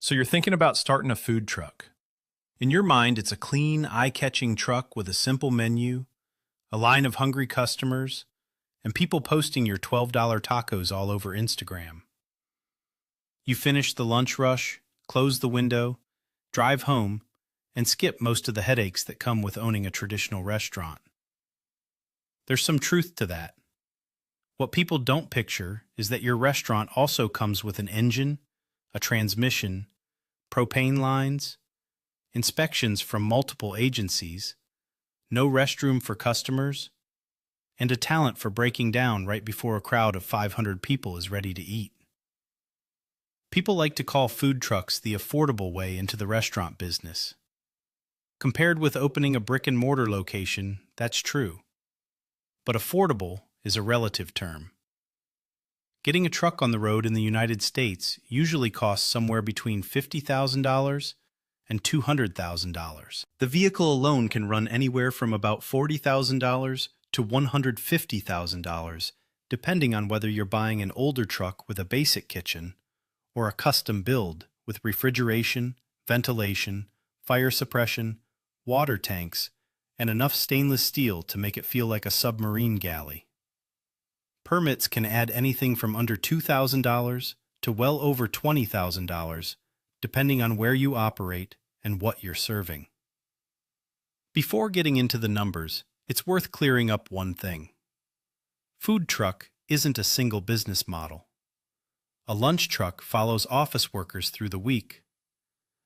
So you're thinking about starting a food truck. In your mind, it's a clean, eye-catching truck with a simple menu, a line of hungry customers, and people posting your $12 tacos all over Instagram. You finish the lunch rush, close the window, drive home, and skip most of the headaches that come with owning a traditional restaurant. There's some truth to that. What people don't picture is that your restaurant also comes with an engine, a transmission, propane lines, inspections from multiple agencies, no restroom for customers, and a talent for breaking down right before a crowd of 500 people is ready to eat. People like to call food trucks the affordable way into the restaurant business. Compared with opening a brick-and-mortar location, that's true. But affordable is a relative term. Getting a truck on the road in the United States usually costs somewhere between $50,000 and $200,000. The vehicle alone can run anywhere from about $40,000 to $150,000, depending on whether you're buying an older truck with a basic kitchen or a custom build with refrigeration, ventilation, fire suppression, water tanks, and enough stainless steel to make it feel like a submarine galley. Permits can add anything from under $2,000 to well over $20,000, depending on where you operate and what you're serving. Before getting into the numbers, it's worth clearing up one thing. Food truck isn't a single business model. A lunch truck follows office workers through the week.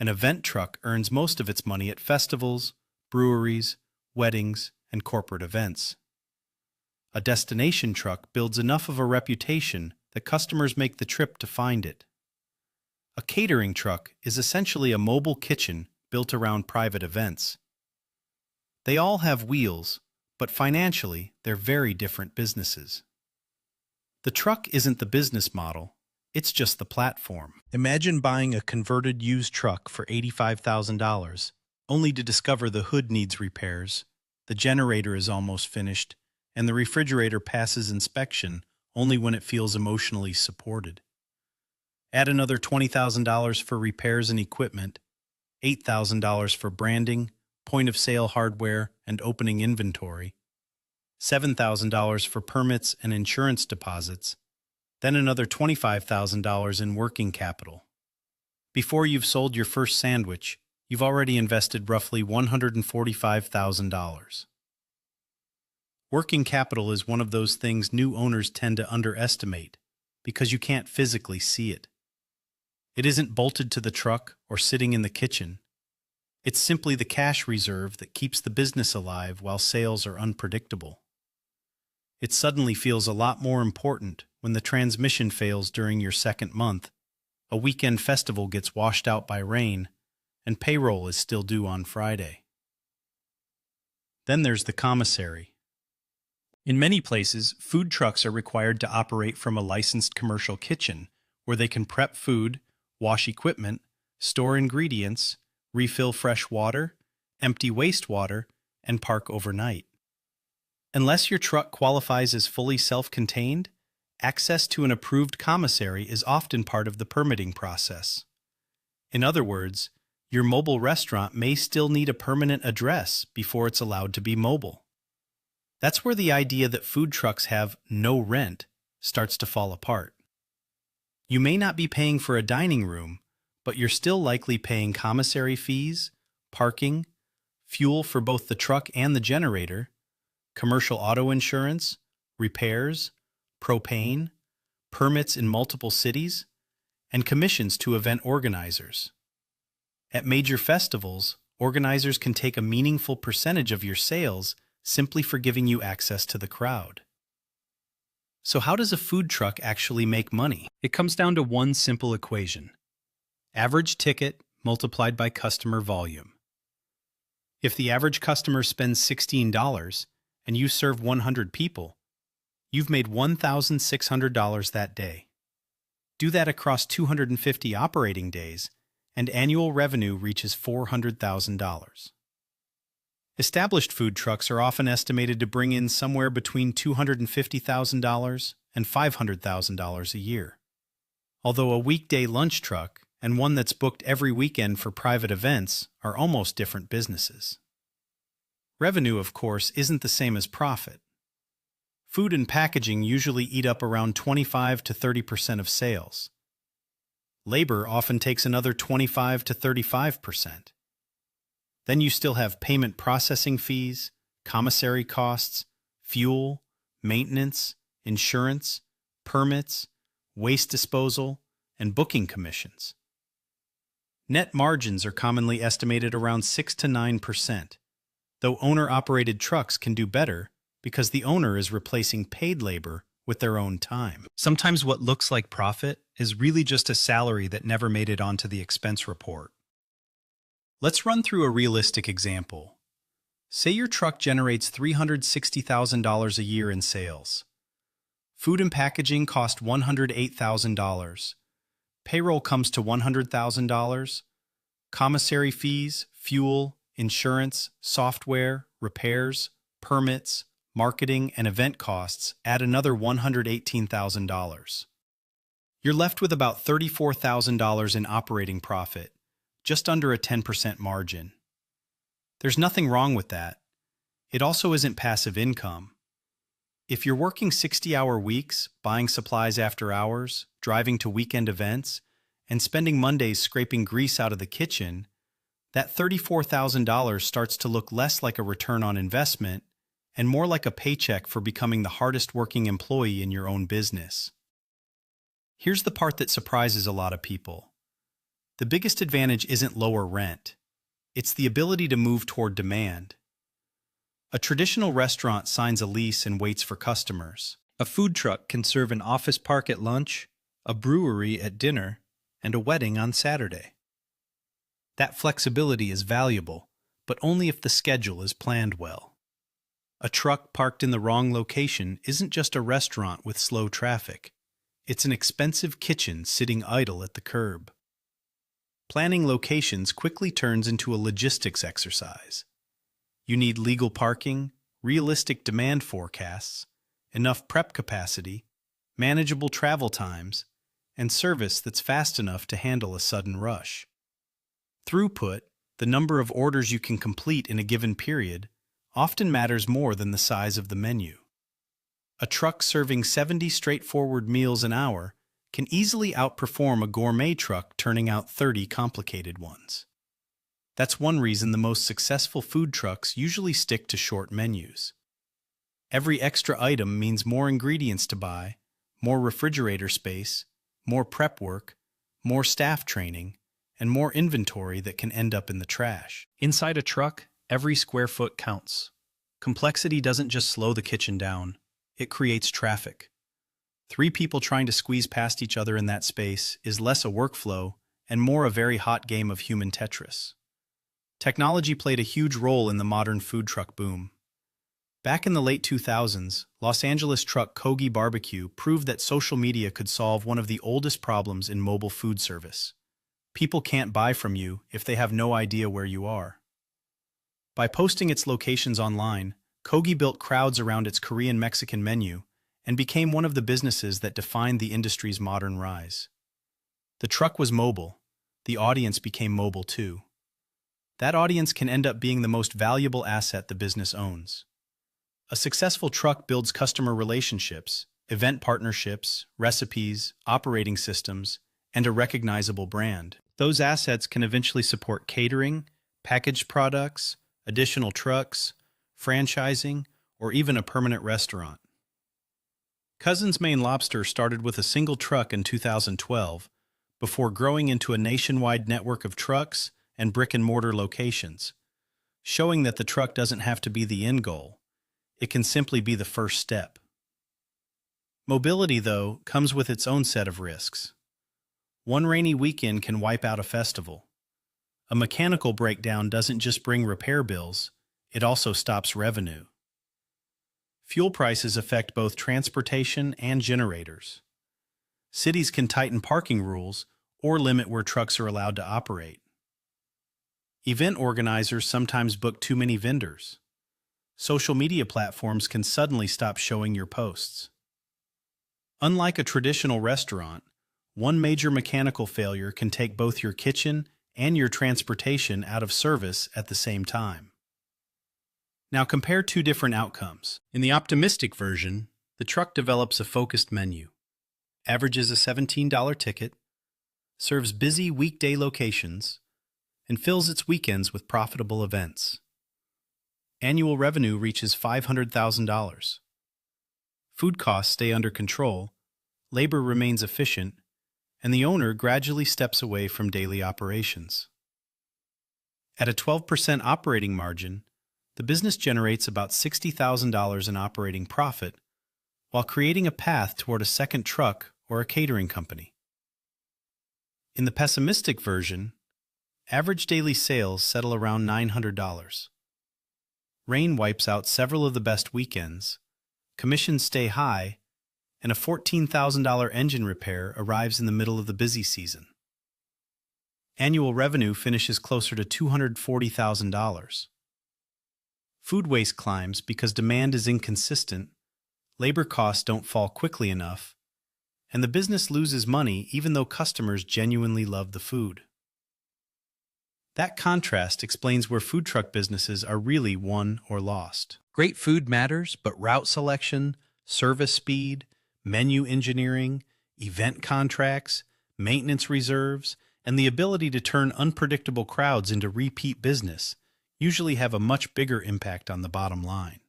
An event truck earns most of its money at festivals, breweries, weddings, and corporate events. A destination truck builds enough of a reputation that customers make the trip to find it. A catering truck is essentially a mobile kitchen built around private events. They all have wheels, but financially they're very different businesses. The truck isn't the business model, it's just the platform. Imagine buying a converted used truck for $85,000, only to discover the hood needs repairs, the generator is almost finished, and the refrigerator passes inspection only when it feels emotionally supported. Add another $20,000 for repairs and equipment, $8,000 for branding, point-of-sale hardware, and opening inventory, $7,000 for permits and insurance deposits, then another $25,000 in working capital. Before you've sold your first sandwich, you've already invested roughly $145,000. Working capital is one of those things new owners tend to underestimate because you can't physically see it. It isn't bolted to the truck or sitting in the kitchen. It's simply the cash reserve that keeps the business alive while sales are unpredictable. It suddenly feels a lot more important when the transmission fails during your second month, a weekend festival gets washed out by rain, and payroll is still due on Friday. Then there's the commissary. In many places, food trucks are required to operate from a licensed commercial kitchen where they can prep food, wash equipment, store ingredients, refill fresh water, empty wastewater, and park overnight. Unless your truck qualifies as fully self-contained, access to an approved commissary is often part of the permitting process. In other words, your mobile restaurant may still need a permanent address before it's allowed to be mobile. That's where the idea that food trucks have no rent starts to fall apart. You may not be paying for a dining room, but you're still likely paying commissary fees, parking, fuel for both the truck and the generator, commercial auto insurance, repairs, propane, permits in multiple cities, and commissions to event organizers. At major festivals, organizers can take a meaningful percentage of your sales simply for giving you access to the crowd. So how does a food truck actually make money? It comes down to one simple equation: average ticket multiplied by customer volume. If the average customer spends $16 and you serve 100 people, you've made $1,600 that day. Do that across 250 operating days, and annual revenue reaches $400,000. Established food trucks are often estimated to bring in somewhere between $250,000 and $500,000 a year. Although a weekday lunch truck, and one that's booked every weekend for private events are almost different businesses. Revenue, of course, isn't the same as profit. Food and packaging usually eat up around 25 to 30% of sales. Labor often takes another 25 to 35%. Then you still have payment processing fees, commissary costs, fuel, maintenance, insurance, permits, waste disposal, and booking commissions. Net margins are commonly estimated around 6 to 9%, though owner-operated trucks can do better because the owner is replacing paid labor with their own time. Sometimes what looks like profit is really just a salary that never made it onto the expense report. Let's run through a realistic example. Say your truck generates $360,000 a year in sales. Food and packaging cost $108,000. Payroll comes to $100,000. Commissary fees, fuel, insurance, software, repairs, permits, marketing, and event costs add another $118,000. You're left with about $34,000 in operating profit, just under a 10% margin. There's nothing wrong with that. It also isn't passive income. If you're working 60-hour weeks, buying supplies after hours, driving to weekend events, and spending Mondays scraping grease out of the kitchen, that $34,000 starts to look less like a return on investment and more like a paycheck for becoming the hardest working employee in your own business. Here's the part that surprises a lot of people. The biggest advantage isn't lower rent. It's the ability to move toward demand. A traditional restaurant signs a lease and waits for customers. A food truck can serve an office park at lunch, a brewery at dinner, and a wedding on Saturday. That flexibility is valuable, but only if the schedule is planned well. A truck parked in the wrong location isn't just a restaurant with slow traffic. It's an expensive kitchen sitting idle at the curb. Planning locations quickly turns into a logistics exercise. You need legal parking, realistic demand forecasts, enough prep capacity, manageable travel times, and service that's fast enough to handle a sudden rush. Throughput, the number of orders you can complete in a given period, often matters more than the size of the menu. A truck serving 70 straightforward meals an hour can easily outperform a gourmet truck turning out 30 complicated ones. That's one reason the most successful food trucks usually stick to short menus. Every extra item means more ingredients to buy, more refrigerator space, more prep work, more staff training, and more inventory that can end up in the trash. Inside a truck, every square foot counts. Complexity doesn't just slow the kitchen down, it creates traffic. 3 people trying to squeeze past each other in that space is less a workflow and more a very hot game of human Tetris. Technology played a huge role in the modern food truck boom. Back in the late 2000s, Los Angeles truck Kogi Barbecue proved that social media could solve one of the oldest problems in mobile food service. People can't buy from you if they have no idea where you are. By posting its locations online, Kogi built crowds around its Korean-Mexican menu and became one of the businesses that defined the industry's modern rise. The truck was mobile. The audience became mobile too. That audience can end up being the most valuable asset the business owns. A successful truck builds customer relationships, event partnerships, recipes, operating systems, and a recognizable brand. Those assets can eventually support catering, packaged products, additional trucks, franchising, or even a permanent restaurant. Cousin's Maine Lobster started with a single truck in 2012 before growing into a nationwide network of trucks and brick-and-mortar locations, showing that the truck doesn't have to be the end goal. It can simply be the first step. Mobility, though, comes with its own set of risks. One rainy weekend can wipe out a festival. A mechanical breakdown doesn't just bring repair bills, it also stops revenue. Fuel prices affect both transportation and generators. Cities can tighten parking rules or limit where trucks are allowed to operate. Event organizers sometimes book too many vendors. Social media platforms can suddenly stop showing your posts. Unlike a traditional restaurant, One major mechanical failure can take both your kitchen and your transportation out of service at the same time. Now compare two different outcomes. In the optimistic version, the truck develops a focused menu, averages a $17 ticket, serves busy weekday locations, and fills its weekends with profitable events. Annual revenue reaches $500,000. Food costs stay under control, labor remains efficient, and the owner gradually steps away from daily operations. At a 12% operating margin, the business generates about $60,000 in operating profit while creating a path toward a second truck or a catering company. In the pessimistic version, average daily sales settle around $900. Rain wipes out several of the best weekends, commissions stay high, and a $14,000 engine repair arrives in the middle of the busy season. Annual revenue finishes closer to $240,000. Food waste climbs because demand is inconsistent, labor costs don't fall quickly enough, and the business loses money even though customers genuinely love the food. That contrast explains where food truck businesses are really won or lost. Great food matters, but route selection, service speed, menu engineering, event contracts, maintenance reserves, and the ability to turn unpredictable crowds into repeat business usually have a much bigger impact on the bottom line.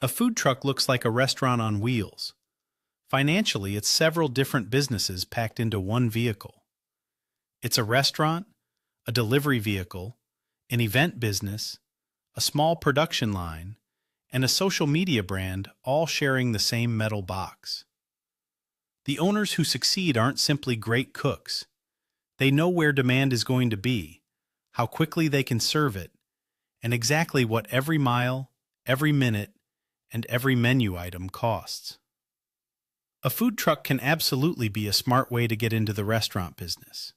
A food truck looks like a restaurant on wheels. Financially, it's several different businesses packed into one vehicle. It's a restaurant, a delivery vehicle, an event business, a small production line, and a social media brand all sharing the same metal box. The owners who succeed aren't simply great cooks. They know where demand is going to be, how quickly they can serve it, and exactly what every mile, every minute, and every menu item costs. A food truck can absolutely be a smart way to get into the restaurant business.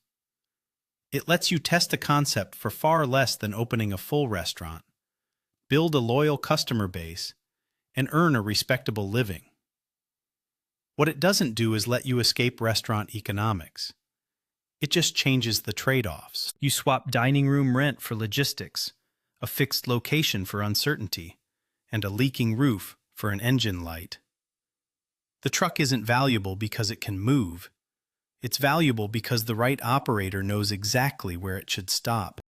It lets you test a concept for far less than opening a full restaurant, build a loyal customer base, and earn a respectable living. What it doesn't do is let you escape restaurant economics. It just changes the trade-offs. You swap dining room rent for logistics, a fixed location for uncertainty, and a leaking roof for an engine light. The truck isn't valuable because it can move. It's valuable because the right operator knows exactly where it should stop.